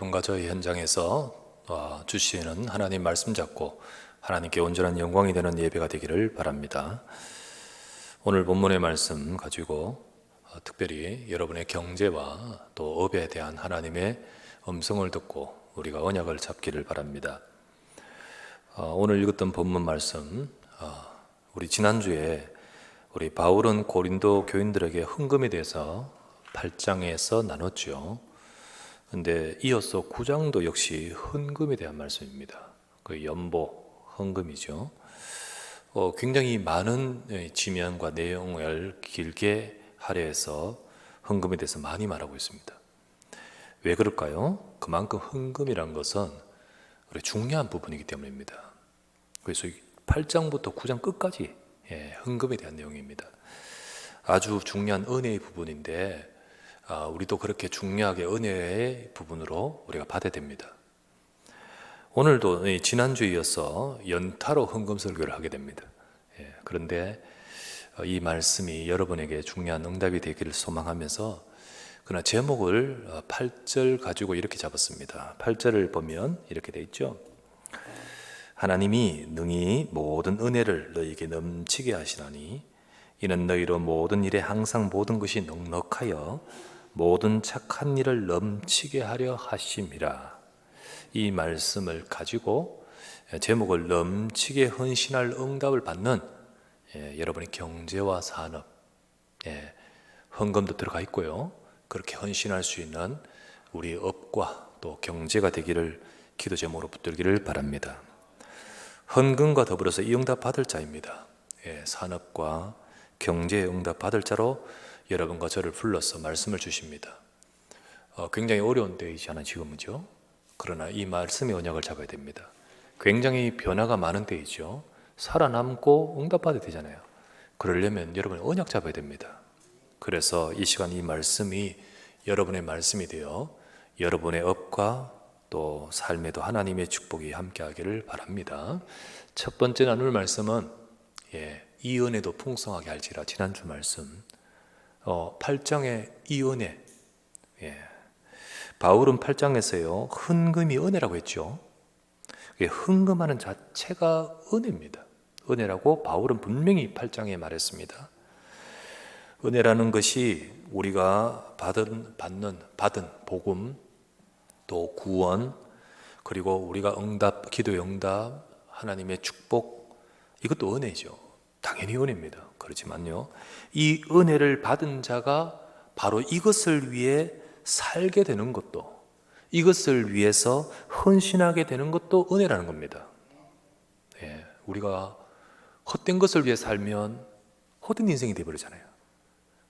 여러분과 저희 현장에서 주시는 하나님 말씀 잡고 하나님께 온전한 영광이 되는 예배가 되기를 바랍니다. 오늘 본문의 말씀 가지고 특별히 여러분의 경제와 또 업에 대한 하나님의 음성을 듣고 우리가 언약을 잡기를 바랍니다. 오늘 읽었던 본문 말씀, 우리 지난주에 우리 바울은 고린도 교인들에게 헌금에 대해서 8장에서 나눴죠. 근데 이어서 9장도 역시 헌금에 대한 말씀입니다. 그 연보, 헌금이죠. 굉장히 많은 지면과 내용을 길게 할애해서 헌금에 대해서 많이 말하고 있습니다. 왜 그럴까요? 그만큼 헌금이란 것은 우리 중요한 부분이기 때문입니다. 그래서 8장부터 9장 끝까지 헌금에 대한 내용입니다. 아주 중요한 은혜의 부분인데 우리도 그렇게 중요하게 은혜의 부분으로 우리가 받아야 됩니다. 오늘도 지난주에 이어서 연타로 헌금 설교를 하게 됩니다. 그런데 이 말씀이 여러분에게 중요한 응답이 되기를 소망하면서 그러나 제목을 8절 가지고 이렇게 잡았습니다. 8절을 보면 이렇게 돼 있죠. 하나님이 능히 모든 은혜를 너희에게 넘치게 하시나니 이는 너희로 모든 일에 항상 모든 것이 넉넉하여 모든 착한 일을 넘치게 하려 하심이라. 이 말씀을 가지고 제목을 넘치게 헌신할 응답을 받는 여러분의 경제와 산업, 헌금도 들어가 있고요. 그렇게 헌신할 수 있는 우리 업과 또 경제가 되기를 기도 제목으로 붙들기를 바랍니다. 헌금과 더불어서 이 응답 받을 자입니다. 산업과 경제의 응답 받을 자로 여러분과 저를 불러서 말씀을 주십니다. 굉장히 어려운 때이잖아요, 지금은요. 그러나 이 말씀의 언약을 잡아야 됩니다. 굉장히 변화가 많은 때이죠. 살아남고 응답받아야 되잖아요. 그러려면 여러분이 언약 잡아야 됩니다. 그래서 이 시간 이 말씀이 여러분의 말씀이 되어 여러분의 업과 또 삶에도 하나님의 축복이 함께하기를 바랍니다. 첫 번째 나눌 말씀은 이 은혜도 풍성하게 할지라, 지난주 말씀 8장의 이 은혜, 바울은 8장에서요 헌금이 은혜라고 했죠. 헌금하는 자체가 은혜입니다. 은혜라고 바울은 분명히 8장에 말했습니다. 은혜라는 것이 우리가 받은 복음, 또 구원, 그리고 우리가 기도의 응답, 하나님의 축복, 이것도 은혜죠. 당연히 은혜입니다. 그렇지만요, 이 은혜를 받은 자가 바로 이것을 위해 살게 되는 것도, 이것을 위해서 헌신하게 되는 것도 은혜라는 겁니다. 우리가 헛된 것을 위해 살면 헛된 인생이 되어버리잖아요.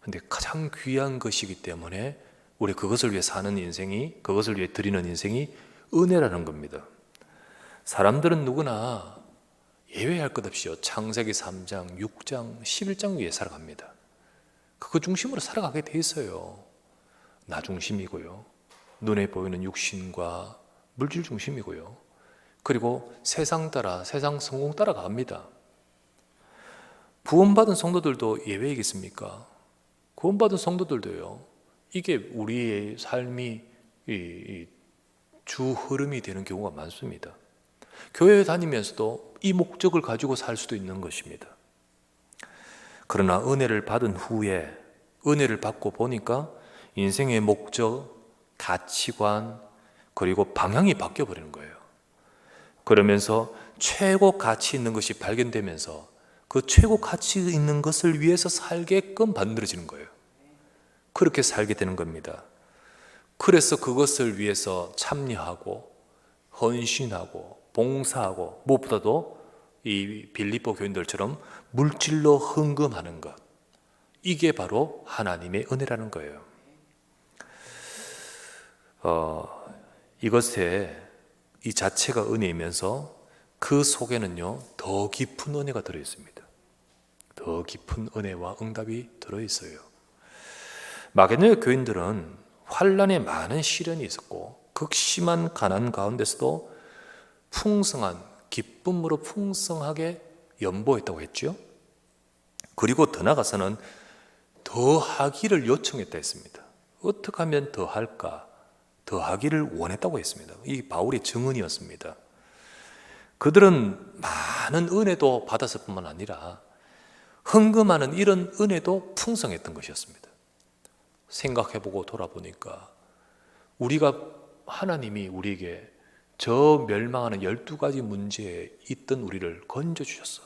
근데 가장 귀한 것이기 때문에 우리 그것을 위해 사는 인생이, 그것을 위해 드리는 인생이 은혜라는 겁니다. 사람들은 누구나 예외할 것 없이요, 창세기 3장, 6장, 11장 위에 살아갑니다. 그거 중심으로 살아가게 돼 있어요. 나 중심이고요, 눈에 보이는 육신과 물질 중심이고요, 그리고 세상 성공 따라 갑니다. 구원받은 성도들도 예외이겠습니까? 구원받은 성도들도요, 이게 우리의 삶이 주 흐름이 되는 경우가 많습니다. 교회에 다니면서도 이 목적을 가지고 살 수도 있는 것입니다. 그러나 은혜를 받은 후에, 은혜를 받고 보니까 인생의 목적, 가치관, 그리고 방향이 바뀌어버리는 거예요. 그러면서 최고 가치 있는 것이 발견되면서 그 최고 가치 있는 것을 위해서 살게끔 만들어지는 거예요. 그렇게 살게 되는 겁니다. 그래서 그것을 위해서 참여하고 헌신하고 봉사하고, 무엇보다도 이 빌립보 교인들처럼 물질로 헌금하는 것, 이게 바로 하나님의 은혜라는 거예요. 이 자체가 은혜이면서 그 속에는요 더 깊은 은혜가 들어있습니다. 더 깊은 은혜와 응답이 들어있어요. 마게도냐 교인들은 환난에 많은 시련이 있었고 극심한 가난 가운데서도 풍성한 기쁨으로 풍성하게 연보했다고 했죠. 그리고 더 나아가서는 더 하기를 요청했다 했습니다. 어떻게 하면 더 할까? 더하기를 원했다고 했습니다. 이 바울의 증언이었습니다. 그들은 많은 은혜도 받았을 뿐만 아니라 헌금하는 이런 은혜도 풍성했던 것이었습니다. 생각해보고 돌아보니까 우리가 하나님이 우리에게 저 멸망하는 12가지 문제에 있던 우리를 건져주셨어.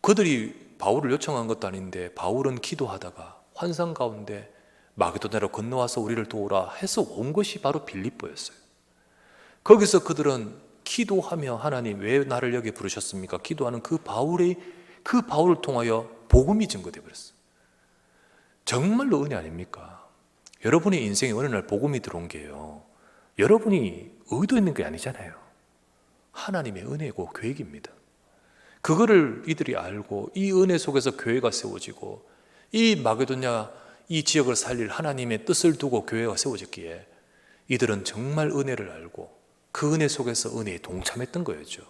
그들이 바울을 요청한 것도 아닌데 바울은 기도하다가 환상 가운데 마게도냐로 건너와서 우리를 도우라 해서 온 것이 바로 빌립보였어요. 거기서 그들은 기도하며 하나님 왜 나를 여기 부르셨습니까? 기도하는 그 바울을 통하여 복음이 증거되어 버렸어요. 정말로 은혜 아닙니까? 여러분의 인생에 어느 날 복음이 들어온 게요, 여러분이 의도했는 게 아니잖아요. 하나님의 은혜고 계획입니다. 그거를 이들이 알고 이 은혜 속에서 교회가 세워지고 이 마게도냐 이 지역을 살릴 하나님의 뜻을 두고 교회가 세워졌기에 이들은 정말 은혜를 알고 그 은혜 속에서 은혜에 동참했던 거였죠.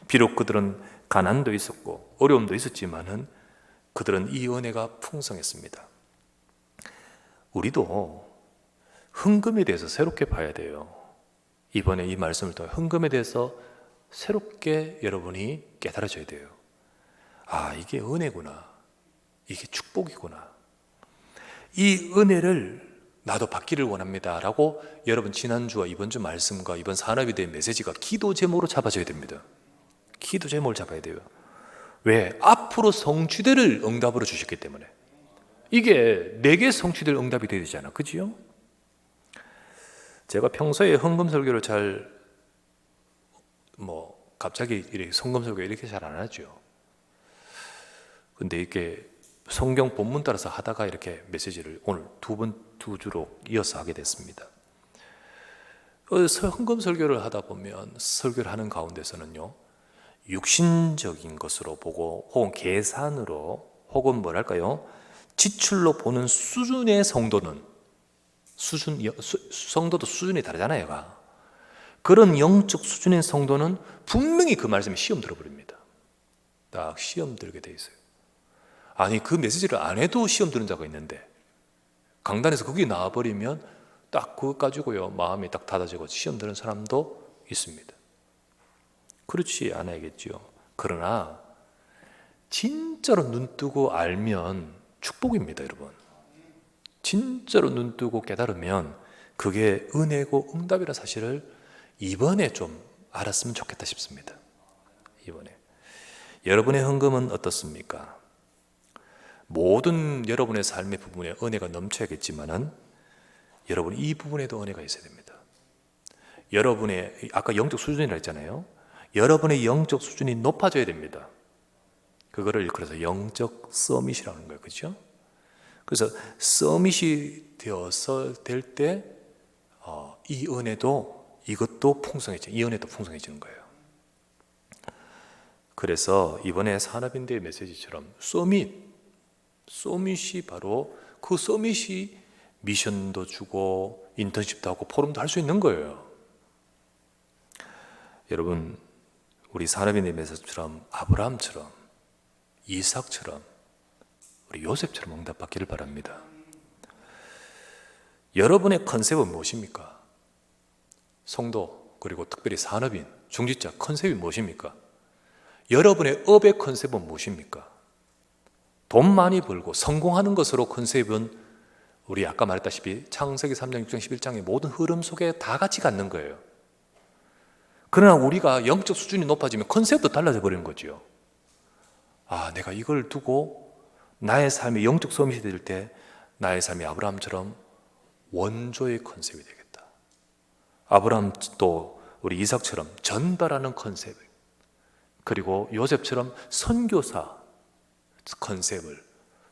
비록 그들은 가난도 있었고 어려움도 있었지만은 그들은 이 은혜가 풍성했습니다. 우리도 헌금에 대해서 새롭게 봐야 돼요. 이번에 이 말씀을 통해 헌금에 대해서 새롭게 여러분이 깨달아져야 돼요. 아, 이게 은혜구나. 이게 축복이구나. 이 은혜를 나도 받기를 원합니다 라고 여러분 지난주와 이번 주 말씀과 이번 산업이대의 메시지가 기도 제목으로 잡아져야 됩니다. 기도 제목을 잡아야 돼요. 왜? 앞으로 성취될 응답으로 주셨기 때문에. 이게 내게 성취될 응답이 되야 되잖아. 그지요? 제가 평소에 헌금 설교를 갑자기 이렇게 헌금 설교 이렇게 잘 안 하죠. 근데 이렇게 성경 본문 따라서 하다가 이렇게 메시지를 오늘 두 주로 이어서 하게 됐습니다. 헌금 설교를 하다 보면 설교를 하는 가운데서는요, 육신적인 것으로 보고 혹은 계산으로 혹은 지출로 보는 수준의 성도는 성도도 수준이 다르잖아요. 그런 영적 수준의 성도는 분명히 그 말씀에 시험 들어버립니다. 딱 시험 들게 돼 있어요. 아니, 그 메시지를 안 해도 시험 드는 자가 있는데 강단에서 그게 나와버리면 딱 그것 가지고요 마음이 딱 닫아지고 시험 드는 사람도 있습니다. 그렇지 않아야겠죠. 그러나 진짜로 눈 뜨고 알면 축복입니다, 여러분. 진짜로 눈 뜨고 깨달으면 그게 은혜고 응답이라는 사실을 이번에 좀 알았으면 좋겠다 싶습니다. 이번에 여러분의 헌금은 어떻습니까? 모든 여러분의 삶의 부분에 은혜가 넘쳐야겠지만은 여러분 이 부분에도 은혜가 있어야 됩니다. 여러분의 아까 영적 수준이라 했잖아요. 여러분의 영적 수준이 높아져야 됩니다. 그거를 그래서 영적 서밋이라는 거예요. 그렇죠? 그래서 서밋이 되어서 될 때 이 은혜도 이것도 풍성해져. 이 은혜도 풍성해지는 거예요. 그래서 이번에 산업인대의 메시지처럼 서밋이 바로 그 서밋이 미션도 주고 인턴십도 하고 포럼도 할 수 있는 거예요. 여러분, 우리 산업인의 메시지처럼 아브라함처럼 이삭처럼 우리 요셉처럼 응답받기를 바랍니다. 여러분의 컨셉은 무엇입니까? 성도 그리고 특별히 산업인, 중직자 컨셉이 무엇입니까? 여러분의 업의 컨셉은 무엇입니까? 돈 많이 벌고 성공하는 것으로 컨셉은 우리 아까 말했다시피 창세기 3장, 6장, 11장의 모든 흐름 속에 다 같이 갖는 거예요. 그러나 우리가 영적 수준이 높아지면 컨셉도 달라져 버리는 거죠. 아, 내가 이걸 두고 나의 삶이 영적 서밋이 될 때 나의 삶이 아브라함처럼 원조의 컨셉이 되겠다. 아브라함도 우리 이삭처럼 전달하는 컨셉을, 그리고 요셉처럼 선교사 컨셉을,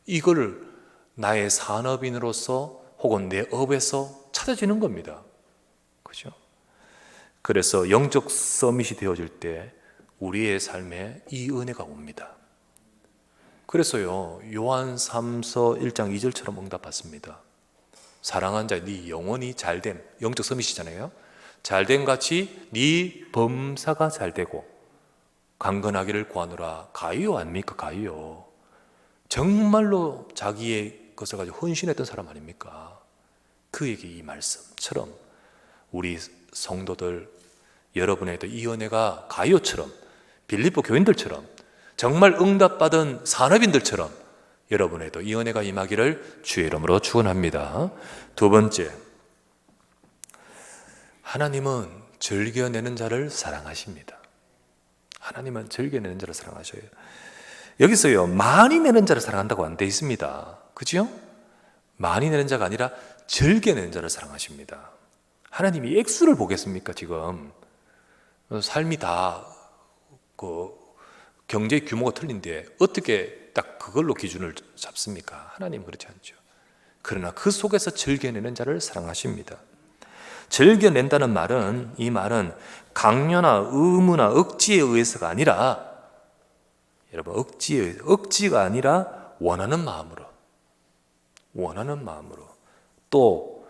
이거를 나의 산업인으로서 혹은 내 업에서 찾아지는 겁니다. 그죠? 그래서 영적 서밋이 되어질 때 우리의 삶에 이 은혜가 옵니다. 그래서요, 요한 3서 1장 2절처럼 응답받습니다. 사랑한 자, 네 영혼이 잘됨, 영적 서밋이잖아요. 잘됨 같이 네 범사가 잘되고 강건하기를 구하노라. 가이오 아닙니까? 가이오. 정말로 자기의 것을 가지고 헌신했던 사람 아닙니까? 그에게 이 말씀처럼 우리 성도들 여러분에게도 이 은혜가 가이오처럼 빌립보 교인들처럼 정말 응답받은 산업인들처럼 여러분에게도 이 은혜가 임하기를 주의 이름으로 축원합니다. 두 번째, 하나님은 즐겨내는 자를 사랑하십니다. 하나님은 즐겨내는 자를 사랑하셔요. 여기서요, 많이 내는 자를 사랑한다고 안 돼 있습니다. 그죠? 많이 내는 자가 아니라 즐겨내는 자를 사랑하십니다. 하나님이 액수를 보겠습니까? 지금 삶이 다 경제 규모가 틀린데 어떻게 딱 그걸로 기준을 잡습니까? 하나님은 그렇지 않죠. 그러나 그 속에서 즐겨내는 자를 사랑하십니다. 즐겨낸다는 말은, 이 말은 강요나 의무나 억지에 의해서가 아니라, 여러분, 억지가 아니라 원하는 마음으로, 또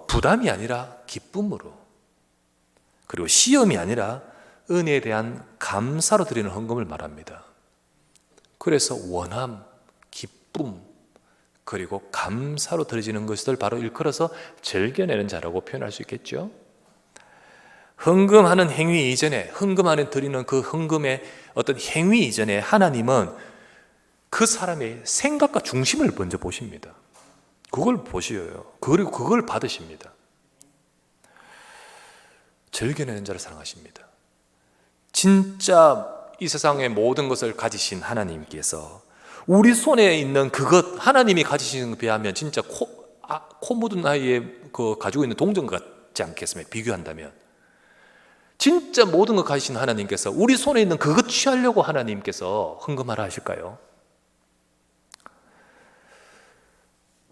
부담이 아니라 기쁨으로, 그리고 시험이 아니라 은혜에 대한 감사로 드리는 헌금을 말합니다. 그래서 원함, 기쁨, 그리고 감사로 드려지는 것을 바로 일컬어서 즐겨내는 자라고 표현할 수 있겠죠. 헌금하는 행위 이전에, 헌금하는 드리는 그 헌금의 어떤 행위 이전에 하나님은 그 사람의 생각과 중심을 먼저 보십니다. 그걸 보시어요. 그리고 그걸 받으십니다. 즐겨내는 자를 사랑하십니다. 진짜 이 세상의 모든 것을 가지신 하나님께서 우리 손에 있는 그것, 하나님이 가지시는 것에 비하면 진짜 코 묻은 아이에 가지고 있는 동전 같지 않겠습니까? 비교한다면. 진짜 모든 것 가지신 하나님께서 우리 손에 있는 그것 취하려고 하나님께서 헌금하라 하실까요?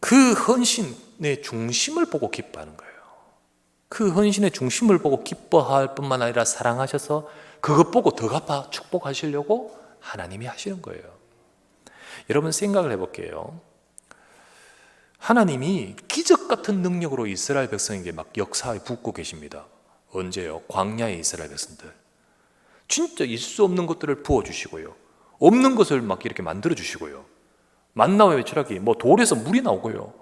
그 헌신의 중심을 보고 기뻐하는 거예요. 그 헌신의 중심을 보고 기뻐할 뿐만 아니라 사랑하셔서 그것 보고 더 갚아 축복하시려고 하나님이 하시는 거예요. 여러분 생각을 해볼게요. 하나님이 기적 같은 능력으로 이스라엘 백성에게 막 역사에 붓고 계십니다. 언제요? 광야의 이스라엘 백성들. 진짜 있을 수 없는 것들을 부어주시고요, 없는 것을 막 이렇게 만들어주시고요, 만나와 외출하기, 돌에서 물이 나오고요,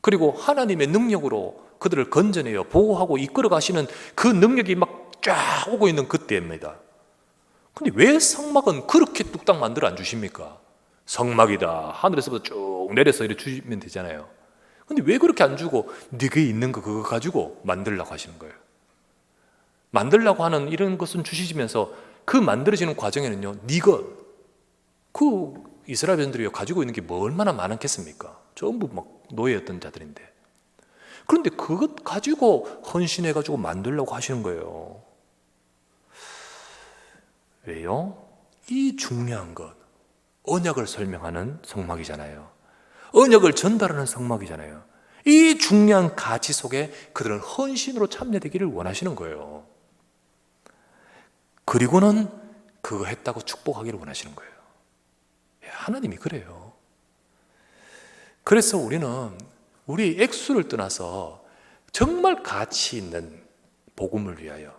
그리고 하나님의 능력으로 그들을 건져내어 보호하고 이끌어 가시는 그 능력이 막 쫙 오고 있는 그때입니다. 근데 왜 성막은 그렇게 뚝딱 만들어 안 주십니까? 성막이다, 하늘에서부터 쭉 내려서 이렇게 주시면 되잖아요. 근데 왜 그렇게 안 주고 네게 있는 거 그거 가지고 만들려고 하시는 거예요? 만들려고 하는 이런 것은 주시면서 그 만들어지는 과정에는요, 그 이스라엘 백성들이 가지고 있는 게 뭐 얼마나 많았겠습니까? 전부 막 노예였던 자들인데. 그런데 그것 가지고 헌신해가지고 만들려고 하시는 거예요. 왜요? 이 중요한 것, 언약을 설명하는 성막이잖아요. 언약을 전달하는 성막이잖아요. 이 중요한 가치 속에 그들은 헌신으로 참여되기를 원하시는 거예요. 그리고는 그거 했다고 축복하기를 원하시는 거예요. 하나님이 그래요. 그래서 우리는 우리 액수를 떠나서 정말 가치 있는 복음을 위하여,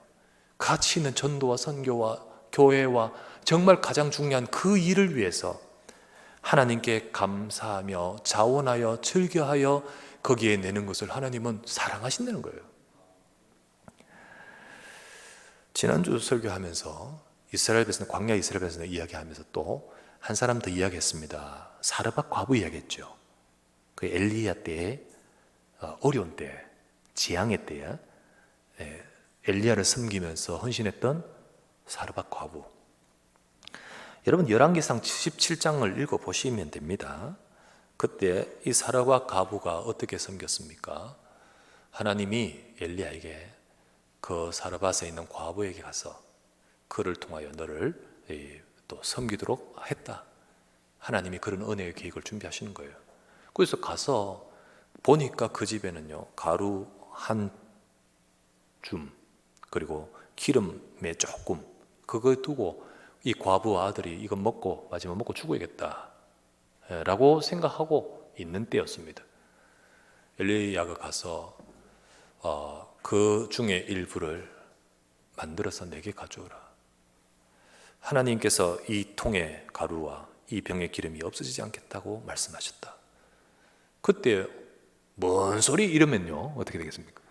가치 있는 전도와 선교와 교회와 정말 가장 중요한 그 일을 위해서 하나님께 감사하며 자원하여 즐겨하여 거기에 내는 것을 하나님은 사랑하신다는 거예요. 지난주 설교하면서 광야 이스라엘 백성을 이야기하면서 또 한 사람 더 이야기했습니다. 사르밧 과부 이야기했죠. 그 엘리야 때에, 어려운 때, 재앙의 때에 엘리야를 섬기면서 헌신했던 사르밧 과부. 여러분 열왕기상 17장을 읽어보시면 됩니다. 그때 이 사르밧 과부가 어떻게 섬겼습니까? 하나님이 엘리야에게 그 사르밧에 있는 과부에게 가서 그를 통하여 너를 또 섬기도록 했다. 하나님이 그런 은혜의 계획을 준비하시는 거예요. 그래서 가서 보니까 그 집에는요, 가루 한 줌, 그리고 기름에 조금, 그거 두고 이 과부 아들이 이거 마지막 먹고 죽어야겠다 라고 생각하고 있는 때였습니다. 엘리야가 가서 그 중에 일부를 만들어서 내게 가져오라. 하나님께서 이 통의 가루와 이 병의 기름이 없어지지 않겠다고 말씀하셨다. 그때 뭔 소리 이러면요 어떻게 되겠습니까?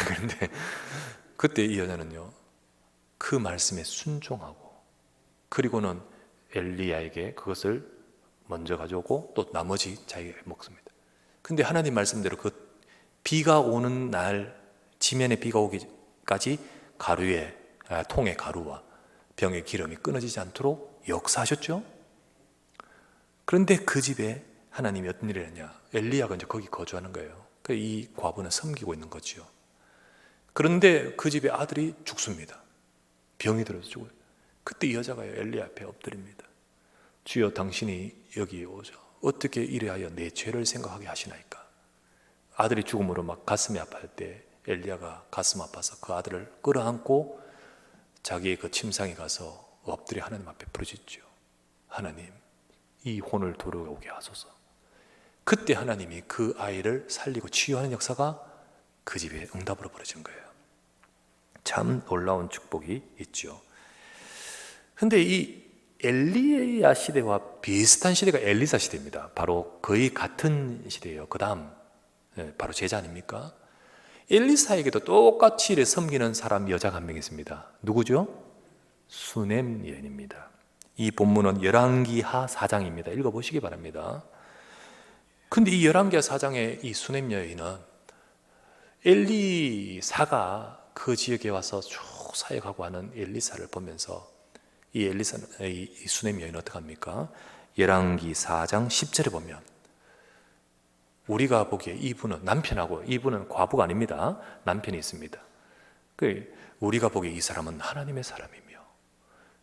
그런데 그때 이 여자는요 그 말씀에 순종하고, 그리고는 엘리야에게 그것을 먼저 가져오고 또 나머지 자기가 먹습니다. 근데 하나님 말씀대로 그 비가 오는 날, 지면에 비가 오기까지 가루에 통의 가루와 병의 기름이 끊어지지 않도록 역사하셨죠. 그런데 그 집에 하나님이 어떤 일을 했냐, 엘리야가 이제 거기 거주하는 거예요. 이 과부는 섬기고 있는 거지요. 그런데 그 집에 아들이 죽습니다. 병이 들어서 죽어요. 그때 이 여자가 엘리야 앞에 엎드립니다. 주여, 당신이 여기 오셔 어떻게 이래하여 내 죄를 생각하게 하시나이까. 아들이 죽음으로 막 가슴이 아파할 때 엘리야가 가슴 아파서 그 아들을 끌어안고 자기의 그 침상에 가서 엎드려 하나님 앞에 부르짖죠. 하나님, 이 혼을 돌아오게 하소서. 그때 하나님이 그 아이를 살리고 치유하는 역사가 그 집에 응답으로 벌어진 거예요. 참 놀라운 축복이 있죠. 근데 이 엘리야 시대와 비슷한 시대가 엘리사 시대입니다. 바로 거의 같은 시대예요. 그 다음 바로 제자 아닙니까? 엘리사에게도 똑같이 이래 섬기는 사람 여자가 한 명 있습니다. 누구죠? 수넴 여인입니다. 이 본문은 열왕기하 4장입니다. 읽어보시기 바랍니다. 근데 이 열왕기하 4장의 이 수넴 여인은 엘리사가 그 지역에 와서 쭉 사역하고 하는 엘리사를 보면서 이 수넴 여인은 어떻게 합니까? 열왕기 4장 10절에 보면 우리가 보기에 이분은 남편하고, 이분은 과부가 아닙니다. 남편이 있습니다. 우리가 보기에 이 사람은 하나님의 사람이며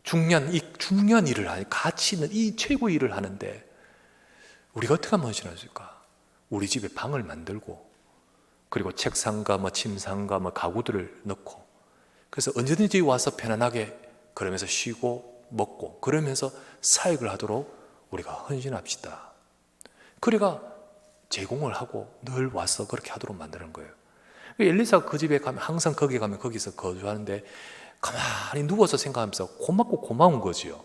중요한 일을 가치 있는 이 최고의 일을 하는데 우리가 어떻게 하면 헌신할까? 우리 집에 방을 만들고, 그리고 책상과 침상과 가구들을 넣고, 그래서 언제든지 와서 편안하게 그러면서 쉬고 먹고 그러면서 사역을 하도록 우리가 헌신합시다. 그래가 제공을 하고 늘 와서 그렇게 하도록 만드는 거예요. 엘리사가 그 집에 가면 항상 거기 가면 거기서 거주하는데 가만히 누워서 생각하면서 고맙고 고마운 거지요.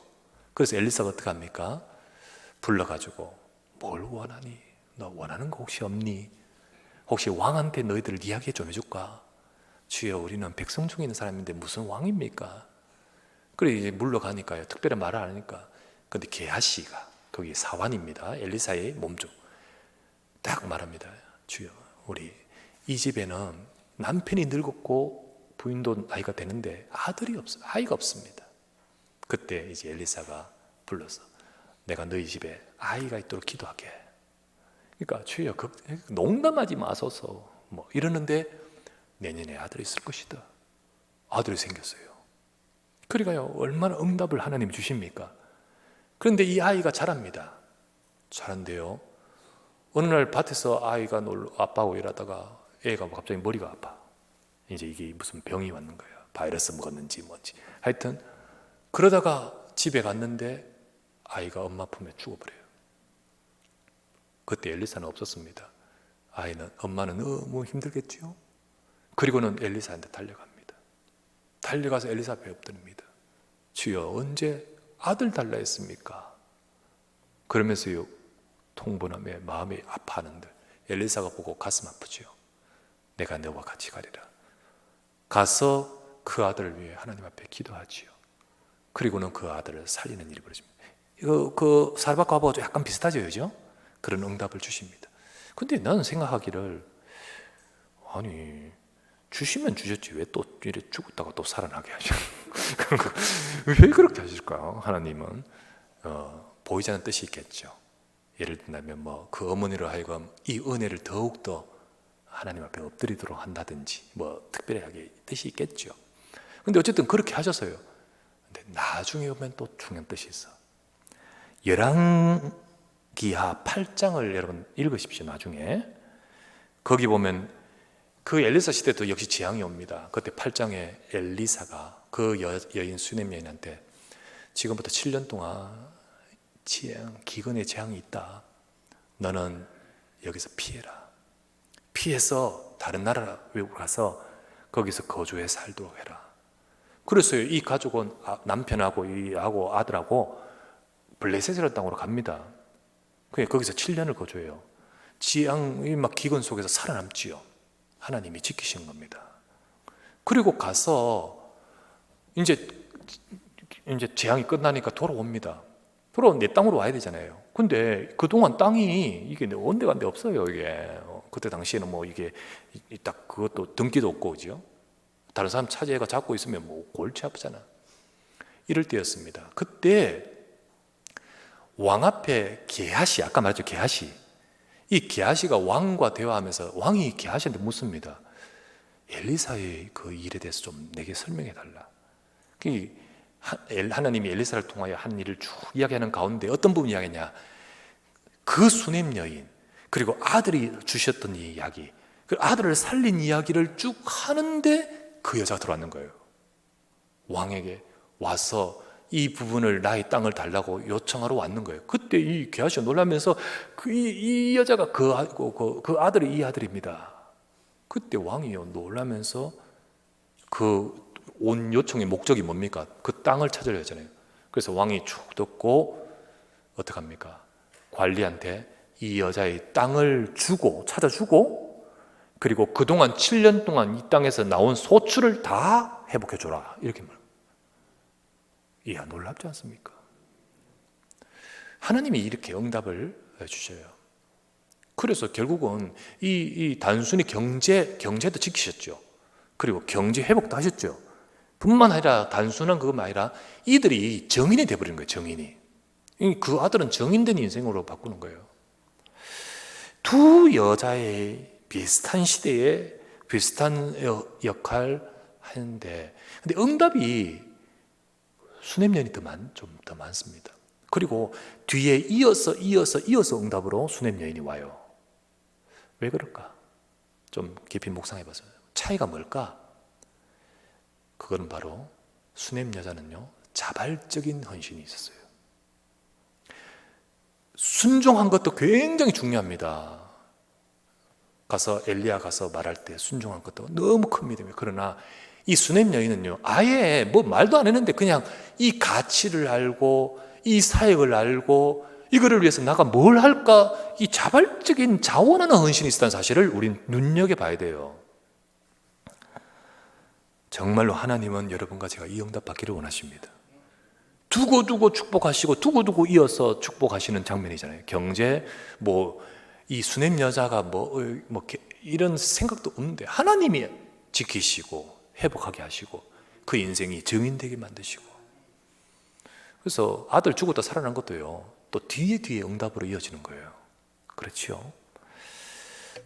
그래서 엘리사가 어떻게 합니까? 불러가지고 뭘 원하니? 너 원하는 거 혹시 없니? 혹시 왕한테 너희들 이야기 좀 해줄까? 주여, 우리는 백성 중에 있는 사람인데 무슨 왕입니까? 그래 이제 물러가니까요, 특별한 말을 안 하니까. 근데 게하시가, 거기 사환입니다, 엘리사의 몸종, 딱 말합니다. 주여, 우리 이 집에는 남편이 늙었고 부인도 나이가 되는데 아이가 없습니다. 그때 이제 엘리사가 불러서 내가 너희 집에 아이가 있도록 기도하게. 그러니까 주여, 농담하지 마소서 이러는데 내년에 아들이 있을 것이다. 아들이 생겼어요. 그러니까요, 얼마나 응답을 하나님 주십니까? 그런데 이 아이가 자랍니다. 자란데요, 어느 날 밭에서 아이가 아빠하고 일하다가 애가 갑자기 머리가 아파. 이제 이게 무슨 병이 왔는 거예요. 바이러스 먹었는지 뭔지. 하여튼 그러다가 집에 갔는데 아이가 엄마 품에 죽어버려요. 그때 엘리사는 없었습니다. 엄마는 너무 힘들겠죠. 그리고는 엘리사한테 달려갑니다. 달려가서 엘리사 앞에 엎드립니다. 주여, 언제 아들 달라 했습니까? 그러면서요, 통분함에 마음이 아파하는데 엘리사가 보고 가슴 아프지요. 내가 너와 같이 가리라. 가서 그 아들을 위해 하나님 앞에 기도하지요. 그리고는 그 아들을 살리는 일이 벌어집니다. 그 사르밧 과부가 약간 비슷하죠, 그죠? 그런 응답을 주십니다. 근데 나는 생각하기를, 아니 주시면 주셨지 왜 또 이래 죽었다가 또 살아나게 하셔? 왜 그렇게 하실까요? 하나님은 보이지 않는 뜻이 있겠죠. 예를 든다면 그 어머니로 하여금 이 은혜를 더욱더 하나님 앞에 엎드리도록 한다든지 특별하게 뜻이 있겠죠. 근데 어쨌든 그렇게 하셨어요. 근데 나중에 보면 또 중요한 뜻이 있어. 열왕기하 8장을 여러분 읽으십시오. 나중에 거기 보면 그 엘리사 시대 도 역시 재앙이 옵니다. 그때 8장에 엘리사가 그 여인 수넴 여인한테 지금부터 7년 동안 기근의 재앙이 있다. 너는 여기서 피해라. 피해서 다른 나라 외국으로 가서 거기서 거주해 살도록 해라. 그래서 이 가족은 남편하고 이하고 아들하고 블레셋이라는 땅으로 갑니다. 거기서 7년을 거주해요. 지향이 막 기근 속에서 살아남지요. 하나님이 지키시는 겁니다. 그리고 가서 이제 재앙이 끝나니까 돌아옵니다. 돌아오면 내 땅으로 와야 되잖아요. 근데 그동안 땅이 이게 온데간데 없어요. 이게 그때 당시에는 뭐 이게 딱 그것도 등기도 없고, 그죠? 다른 사람 차지해가 잡고 있으면 뭐 골치 아프잖아. 이럴 때였습니다. 그때 왕 앞에 게하시, 아까 말했죠, 게하시. 이 게하시가 왕과 대화하면서 왕이 게하시한테 묻습니다. 엘리사의 그 일에 대해서 좀 내게 설명해 달라. 하나님이 엘리사를 통하여 한 일을 쭉 이야기하는 가운데 어떤 부분 이야기냐, 그 수넴 여인, 그리고 아들이 주셨던 이 이야기, 그 아들을 살린 이야기를 쭉 하는데 그 여자가 들어왔는 거예요. 왕에게 와서 이 부분을, 나의 땅을 달라고 요청하러 왔는 거예요. 그때 이 게하시가 놀라면서 이 여자가 그 아들이 이 아들입니다. 그때 왕이요 놀라면서 그 온 요청의 목적이 뭡니까? 그 땅을 찾으려 했잖아요. 그래서 왕이 쭉 듣고 어떡합니까? 관리한테 이 여자의 땅을 찾아주고, 그리고 그동안 7년 동안 이 땅에서 나온 소출을 다 회복해 줘라, 이렇게 말합니다. 이야, 놀랍지 않습니까? 하나님이 이렇게 응답을 주셔요. 그래서 결국은 이 단순히 경제도 지키셨죠. 그리고 경제 회복도 하셨죠. 뿐만 아니라 단순한 그것만 아니라 이들이 정인이 돼버리는 거예요. 정인이. 그 아들은 정인된 인생으로 바꾸는 거예요. 두 여자의 비슷한 시대에 비슷한 역할 하는데, 근데 응답이 수넴년이 좀 더 많습니다. 그리고 뒤에 이어서 응답으로 수넴 여인이 와요. 왜 그럴까? 좀 깊이 묵상해 봤어요. 차이가 뭘까? 그거는 바로 수넴 여자는요, 자발적인 헌신이 있었어요. 순종한 것도 굉장히 중요합니다. 엘리야 가서 말할 때 순종한 것도 너무 큰 믿음이에요. 그러나 이 수넴 여인은요, 아예 뭐 말도 안 했는데 그냥 이 가치를 알고 이 사역을 알고 이거를 위해서 나가 뭘 할까, 이 자발적인 자원하는 헌신이 있다는 사실을 우린 눈여겨봐야 돼요. 정말로 하나님은 여러분과 제가 이 응답 받기를 원하십니다. 두고두고 축복하시고 두고두고 이어서 축복하시는 장면이잖아요. 경제, 이 수넴 여자가 이런 생각도 없는데 하나님이 지키시고 회복하게 하시고 그 인생이 증인되게 만드시고, 그래서 아들 죽었다 살아난 것도요, 또 뒤에 응답으로 이어지는 거예요. 그렇죠?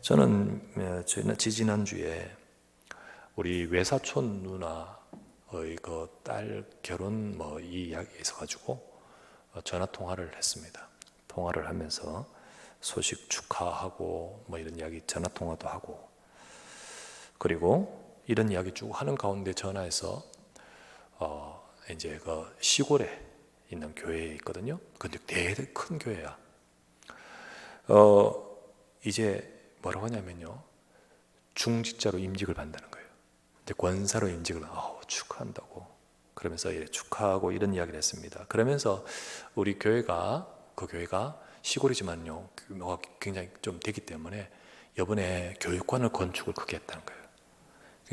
저는 지지난주에 우리 외사촌 누나의 그 딸 결혼 이 이야기에 있어가지고 전화 통화를 했습니다. 통화를 하면서 소식 축하하고 이런 이야기 전화 통화도 하고, 그리고 이런 이야기 쭉 하는 가운데 전화해서 이제 그 시골에 있는 교회에 있거든요. 근데 되게 큰 교회야. 이제 뭐라고 하냐면요, 중직자로 임직을 받는다는 거예요. 근데 권사로 임직을 축하한다고 그러면서 축하하고 이런 이야기를 했습니다. 그러면서 우리 교회가, 그 교회가 시골이지만요, 규모가 굉장히 좀 되기 때문에 이번에 교육관을 건축을 크게 했다는 거예요.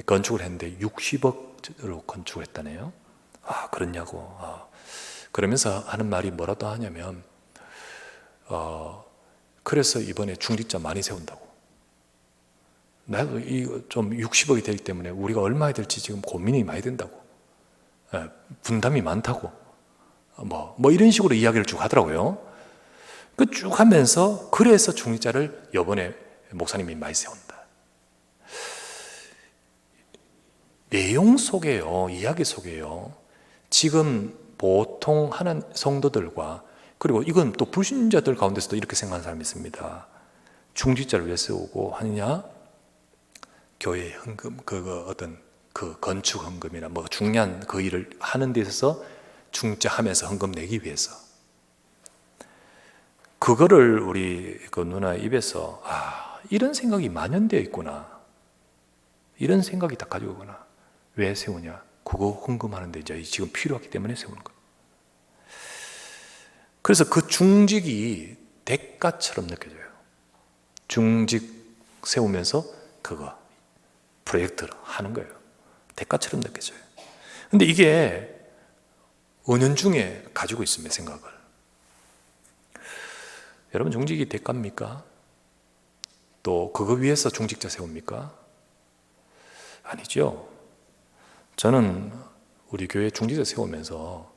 건축을 했는데 60억으로 건축을 했다네요. 그렇냐고. 그러면서 하는 말이 뭐라도 하냐면, 그래서 이번에 중직자 많이 세운다고. 나도 이거 좀 60억이 되기 때문에 우리가 얼마야 될지 지금 고민이 많이 된다고. 분담이 많다고. 이런 식으로 이야기를 쭉 하더라고요. 그 쭉 하면서 그래서 중직자를 이번에 목사님이 많이 세운다. 내용 속에요, 이야기 속에요, 지금 보통 하는 성도들과, 그리고 이건 또 불신자들 가운데서도 이렇게 생각하는 사람이 있습니다. 중직자를 왜 세우고 하느냐? 교회 헌금, 어떤 그 건축 헌금이나 중요한 그 일을 하는 데 있어서 중직자 하면서 헌금 내기 위해서. 그거를 우리 그 누나 입에서 이런 생각이 만연되어 있구나, 이런 생각이 딱 가지고 오구나. 왜 세우냐? 그거 헌금하는데 이제 지금 필요하기 때문에 세우는 거예요. 그래서 그 중직이 대가처럼 느껴져요. 중직 세우면서 그거 프로젝트를 하는 거예요. 대가처럼 느껴져요. 근데 이게 은연중에 가지고 있습니다, 생각을. 여러분, 중직이 대가입니까? 또 그거 위해서 중직자 세웁니까? 아니죠. 저는 우리 교회 중직자 세우면서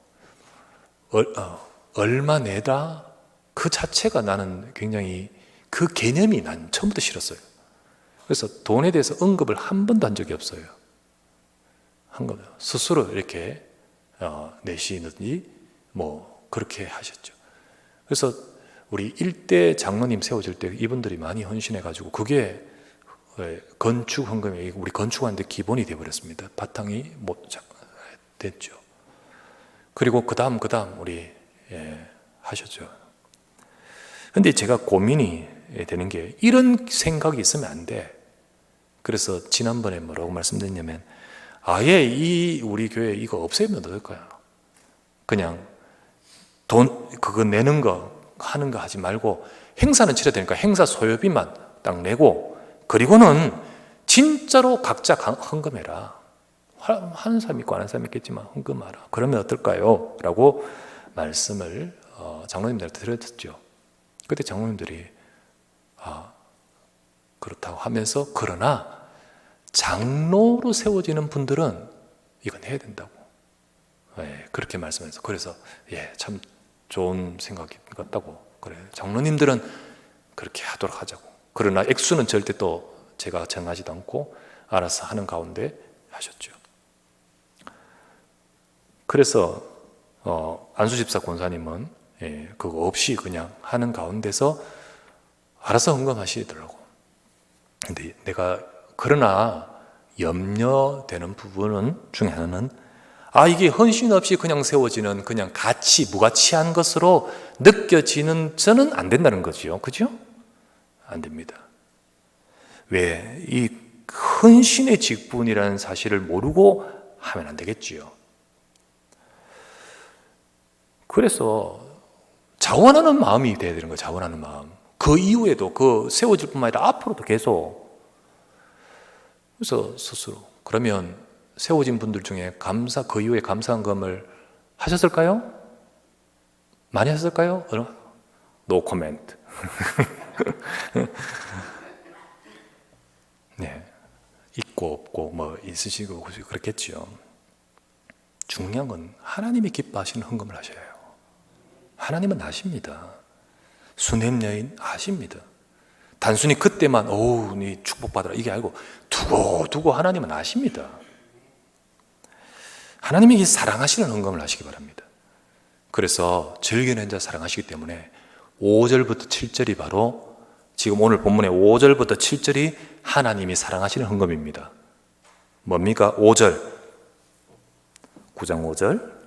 얼마 내다 그 자체가 나는 굉장히 그 개념이 난 처음부터 싫었어요. 그래서 돈에 대해서 언급을 한 번도 한 적이 없어요. 한 거 스스로 이렇게 내시는지 뭐 그렇게 하셨죠. 그래서 우리 일대 장로님 세워질 때 이분들이 많이 헌신해가지고 그게 건축 헌금이 우리 건축하는데 기본이 되어버렸습니다. 바탕이 못 됐죠. 그리고 그 다음 우리 하셨죠. 근데 제가 고민이 되는 게 이런 생각이 있으면 안 돼. 그래서 지난번에 뭐라고 말씀드렸냐면 아예 이 우리 교회 이거 없애면 어떨까요? 그냥 돈 그거 내는 거 하는 거 하지 말고 행사는 치러야 되니까 행사 소요비만 딱 내고 그리고는 진짜로 각자 헌금해라. 하는 사람 있고 안 하는 사람 있겠지만 헌금하라. 그러면 어떨까요? 라고 말씀을 장로님들한테 드렸죠. 그때 장로님들이 그렇다고 하면서 그러나 장로로 세워지는 분들은 이건 해야 된다고 그렇게 말씀해서 그래서 참 좋은 생각이 같다고 그래 장로님들은 그렇게 하도록 하자고 그러나 액수는 절대 또 제가 정하지도 않고 알아서 하는 가운데 하셨죠. 그래서 안수집사 권사님은 그거 없이 그냥 하는 가운데서 알아서 헌금하시더라고. 근데 내가 그러나 염려되는 부분은 중에 하나는 이게 헌신 없이 그냥 세워지는 그냥 무가치한 것으로 느껴지는 저는 안 된다는 거죠. 그죠? 안 됩니다. 왜? 이 헌신의 직분이라는 사실을 모르고 하면 안 되겠지요. 그래서 자원하는 마음이 돼야 되는 거예요. 자원하는 마음. 그 이후에도 그 세워질 뿐만 아니라 앞으로도 계속. 그래서 스스로 그러면 세워진 분들 중에 그 이후에 감사헌금을 하셨을까요? 많이 하셨을까요? No comment. 네, 있고 없고 뭐 있으시고 그렇겠죠. 중요한 건 하나님이 기뻐하시는 헌금을 하셔야 해요. 하나님은 아십니다. 수냄 여인 아십니다. 단순히 그때만 네 축복받으라 이게 아니고 두고 하나님은 아십니다. 하나님이 사랑하시는 헌금을 하시기 바랍니다. 그래서 즐기는 자 사랑하시기 때문에 5절부터 7절이 바로 지금 오늘 본문의 5절부터 7절이 하나님이 사랑하시는 헌금입니다. 뭡니까? 5절 9장 5절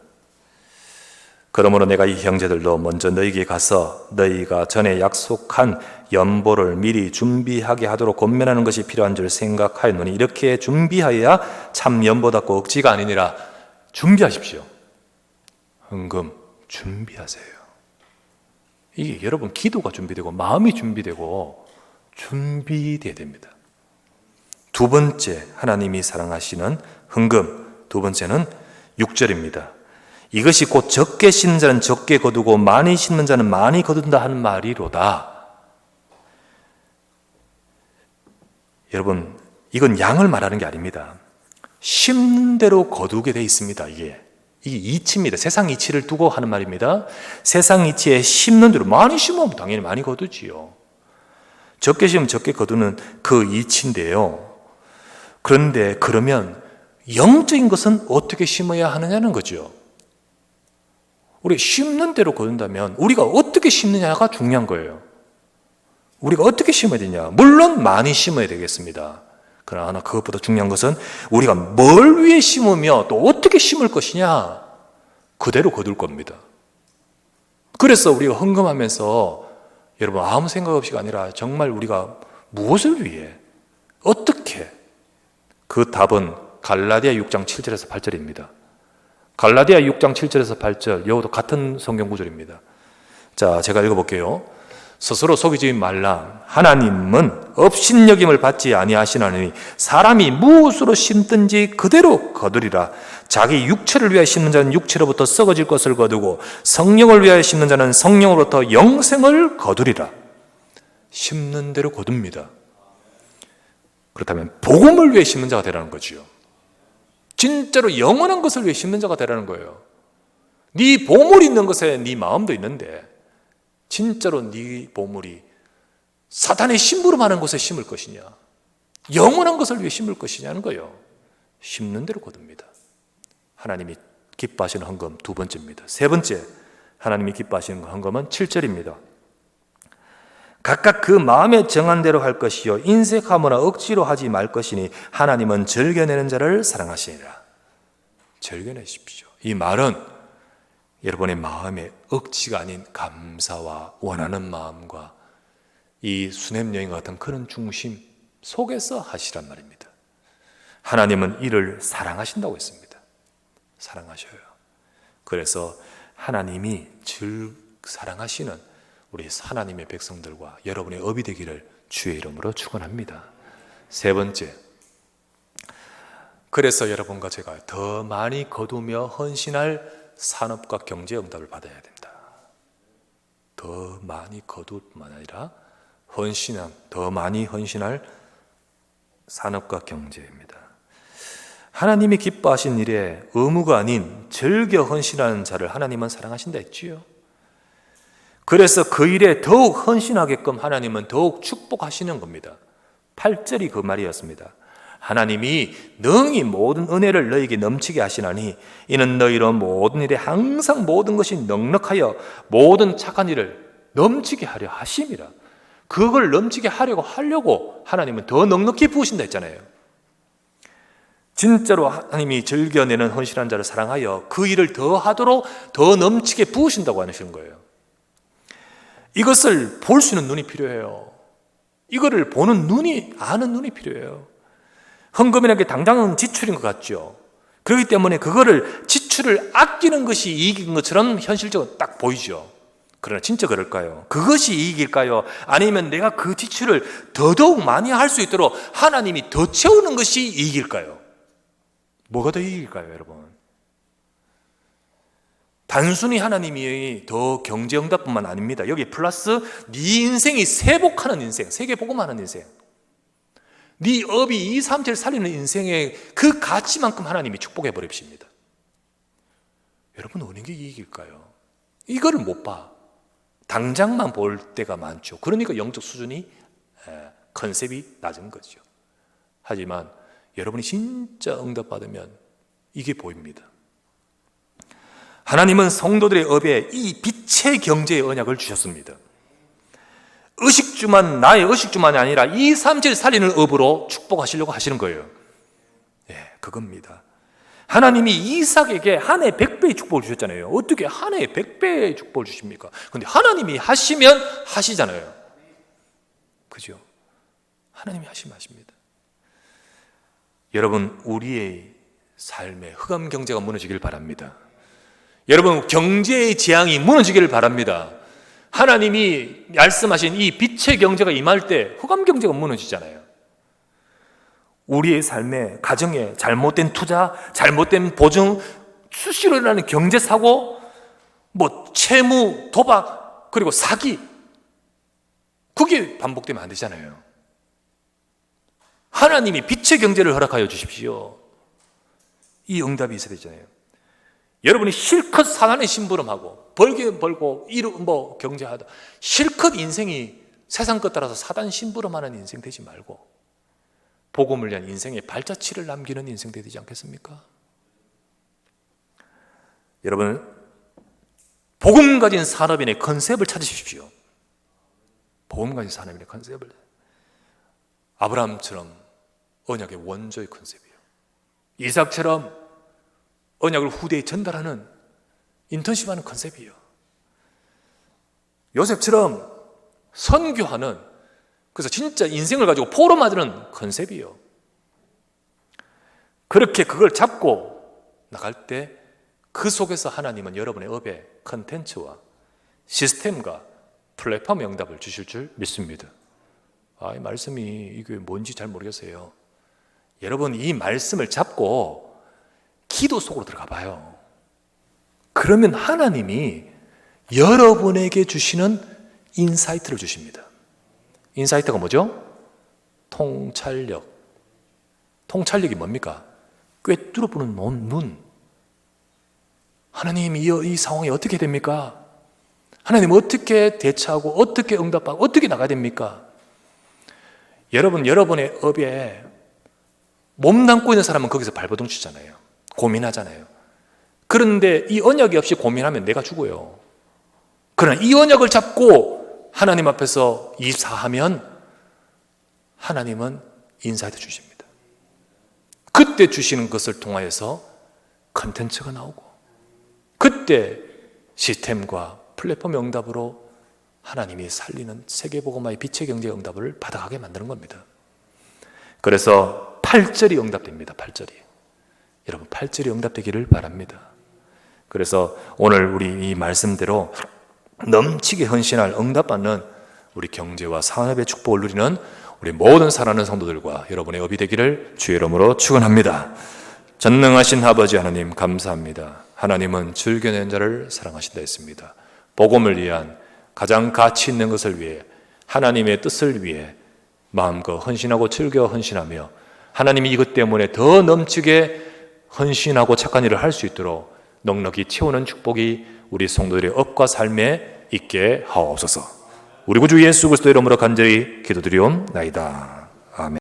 그러므로 내가 이 형제들도 먼저 너희에게 가서 너희가 전에 약속한 연보를 미리 준비하게 하도록 권면하는 것이 필요한 줄 생각하였노니 이렇게 준비하여야 참 연보답고 억지가 아니니라. 준비하십시오. 헌금 준비하세요. 이게 여러분 기도가 준비되고 마음이 준비되어야 됩니다. 두 번째 하나님이 사랑하시는 헌금 두 번째는 6절입니다. 이것이 곧 적게 심는 자는 적게 거두고 많이 심는 자는 많이 거둔다 하는 말이로다. 여러분 이건 양을 말하는 게 아닙니다. 심는 대로 거두게 돼 있습니다. 이게 이치입니다. 세상 이치를 두고 하는 말입니다. 세상 이치에 심는 대로 많이 심으면 당연히 많이 거두지요. 적게 심으면 적게 거두는 그 이치인데요. 그런데 그러면 영적인 것은 어떻게 심어야 하느냐는 거죠. 우리 심는 대로 거둔다면 우리가 어떻게 심느냐가 중요한 거예요. 우리가 어떻게 심어야 되냐. 물론 많이 심어야 되겠습니다. 그러나 그것보다 중요한 것은 우리가 뭘 위해 심으며 또 어떻게 심을 것이냐. 그대로 거둘 겁니다. 그래서 우리가 헌금하면서 여러분 아무 생각 없이가 아니라 정말 우리가 무엇을 위해 어떻게 그 답은 갈라디아 6장 7절에서 8절입니다. 갈라디아 6장 7절에서 8절 이것도 같은 성경 구절입니다. 자, 제가 읽어볼게요. 스스로 속이지 말라. 하나님은 업신여김을 받지 아니하시나니 사람이 무엇으로 심든지 그대로 거두리라. 자기 육체를 위하여 심는 자는 육체로부터 썩어질 것을 거두고 성령을 위하여 심는 자는 성령으로부터 영생을 거두리라. 심는 대로 거둡니다. 그렇다면 복음을 위해 심는 자가 되라는 거지요. 진짜로 영원한 것을 위해 심는 자가 되라는 거예요. 네 보물이 있는 것에 네 마음도 있는데 진짜로 네 보물이 사탄의 심부름하는 곳에 심을 것이냐, 영원한 것을 위해 심을 것이냐는 거예요. 심는 대로 거둡니다. 하나님이 기뻐하시는 헌금 두 번째입니다. 세 번째 하나님이 기뻐하시는 헌금은 7절입니다. 각각 그 마음에 정한 대로 할 것이요 인색하거나 억지로 하지 말 것이니 하나님은 즐겨내는 자를 사랑하시니라. 즐겨내십시오. 이 말은 여러분의 마음에 억지가 아닌 감사와 원하는 마음과 이 수냄 여인과 같은 그런 중심 속에서 하시란 말입니다. 하나님은 이를 사랑하신다고 했습니다. 사랑하셔요. 그래서 하나님이 사랑하시는 우리 하나님의 백성들과 여러분의 업이 되기를 주의 이름으로 축원합니다. 세 번째, 그래서 여러분과 제가 더 많이 거두며 헌신할 산업과 경제 응답을 받아야 된다. 더 많이 거둘 뿐만 아니라 더 많이 헌신할 산업과 경제입니다. 하나님이 기뻐하신 일에 의무가 아닌 즐겨 헌신하는 자를 하나님은 사랑하신다 했지요. 그래서 그 일에 더욱 헌신하게끔 하나님은 더욱 축복하시는 겁니다. 8절이 그 말이었습니다. 하나님이 능히 모든 은혜를 너희에게 넘치게 하시나니 이는 너희로 모든 일에 항상 모든 것이 넉넉하여 모든 착한 일을 넘치게 하려 하심이라. 그걸 넘치게 하려고 하나님은 더 넉넉히 부으신다 했잖아요. 진짜로 하나님이 즐겨내는 헌신한 자를 사랑하여 그 일을 더 하도록 더 넘치게 부으신다고 하시는 거예요. 이것을 볼 수 있는 눈이 필요해요. 이거를 보는 눈이, 아는 눈이 필요해요. 헌금이라는 게 당장은 지출인 것 같죠. 그렇기 때문에 그거를 지출을 아끼는 것이 이익인 것처럼 현실적으로 딱 보이죠. 그러나 진짜 그럴까요? 그것이 이익일까요? 아니면 내가 그 지출을 더더욱 많이 할 수 있도록 하나님이 더 채우는 것이 이익일까요? 뭐가 더 이익일까요, 여러분? 단순히 하나님이 더 경제응답뿐만 아닙니다. 여기 플러스 네 인생이 세복하는 인생, 세계복음하는 인생, 네 업이 2, 3절 살리는 인생의 그 가치만큼 하나님이 축복해 버립니다. 여러분 어느 게 이익일까요? 이거를 못 봐. 당장만 볼 때가 많죠. 그러니까 영적 수준이 컨셉이 낮은 거죠. 하지만 여러분이 진짜 응답받으면 이게 보입니다. 하나님은 성도들의 업에 이 빛의 경제의 언약을 주셨습니다. 나의 의식주만이 아니라 2, 3절 살리는 업으로 축복하시려고 하시는 거예요. 그겁니다. 하나님이 이삭에게 한 해 100배의 축복을 주셨잖아요. 어떻게 한 해에 100배의 축복을 주십니까? 그런데 하나님이 하시면 하시잖아요. 그죠? 하나님이 하시면 하십니다. 여러분, 우리의 삶에 흑암 경제가 무너지길 바랍니다. 여러분, 경제의 재앙이 무너지기를 바랍니다. 하나님이 말씀하신 이 빛의 경제가 임할 때 흑암 경제가 무너지잖아요. 우리의 삶에, 가정에 잘못된 투자, 잘못된 보증, 수시로 일어나는 경제사고, 채무, 도박, 그리고 사기, 그게 반복되면 안 되잖아요. 하나님이 빛의 경제를 허락하여 주십시오. 이 응답이 있어야 되잖아요. 여러분이 실컷 사단의 심부름하고 벌게 벌고 경제하다 실컷 인생이 세상 것 따라서 사단 심부름하는 인생 되지 말고 복음을 위한 인생의 발자취를 남기는 인생 되지 않겠습니까? 여러분, 복음 가진 산업인의 컨셉을 찾으십시오. 복음 가진 산업인의 컨셉을. 아브라함처럼 언약의 원조의 컨셉이에요. 이삭처럼 언약을 후대에 전달하는 인턴십하는 컨셉이에요. 요셉처럼 선교하는, 그래서 진짜 인생을 가지고 포럼하는 컨셉이에요. 그렇게 그걸 잡고 나갈 때 그 속에서 하나님은 여러분의 업의 컨텐츠와 시스템과 플랫폼 응답을 주실 줄 믿습니다. 이 말씀이 이게 뭔지 잘 모르겠어요. 여러분, 이 말씀을 잡고 기도 속으로 들어가 봐요. 그러면 하나님이 여러분에게 주시는 인사이트를 주십니다. 인사이트가 뭐죠? 통찰력. 통찰력이 뭡니까? 꿰뚫어보는 눈. 하나님, 이 상황이 어떻게 됩니까? 하나님, 어떻게 대처하고 어떻게 응답하고 어떻게 나가야 됩니까? 여러분의 업에 몸담고 있는 사람은 거기서 발버둥 치잖아요. 고민하잖아요. 그런데 이 언약이 없이 고민하면 내가 죽어요. 그러나 이 언약을 잡고 하나님 앞에서 이사하면 하나님은 인사이트 주십니다. 그때 주시는 것을 통하여서 컨텐츠가 나오고, 그때 시스템과 플랫폼 응답으로 하나님이 살리는 세계복음화의 빛의 경제 응답을 받아가게 만드는 겁니다. 그래서 8절이 응답됩니다. 8절이. 여러분, 8절이 응답되기를 바랍니다. 그래서 오늘 우리 이 말씀대로 넘치게 헌신할 응답받는 우리 경제와 산업의 축복을 누리는 우리 모든 사랑하는 성도들과 여러분의 업이 되기를 주의 이름으로 축원합니다. 전능하신 아버지 하나님, 감사합니다. 하나님은 즐겨낸 자를 사랑하신다 했습니다. 복음을 위한 가장 가치 있는 것을 위해, 하나님의 뜻을 위해 마음껏 헌신하고 즐겨 헌신하며, 하나님이 이것 때문에 더 넘치게 헌신하고 착한 일을 할 수 있도록 넉넉히 채우는 축복이 우리 성도들의 업과 삶에 있게 하옵소서. 우리 구주 예수 그리스도 이름으로 간절히 기도드리옵나이다. 아멘.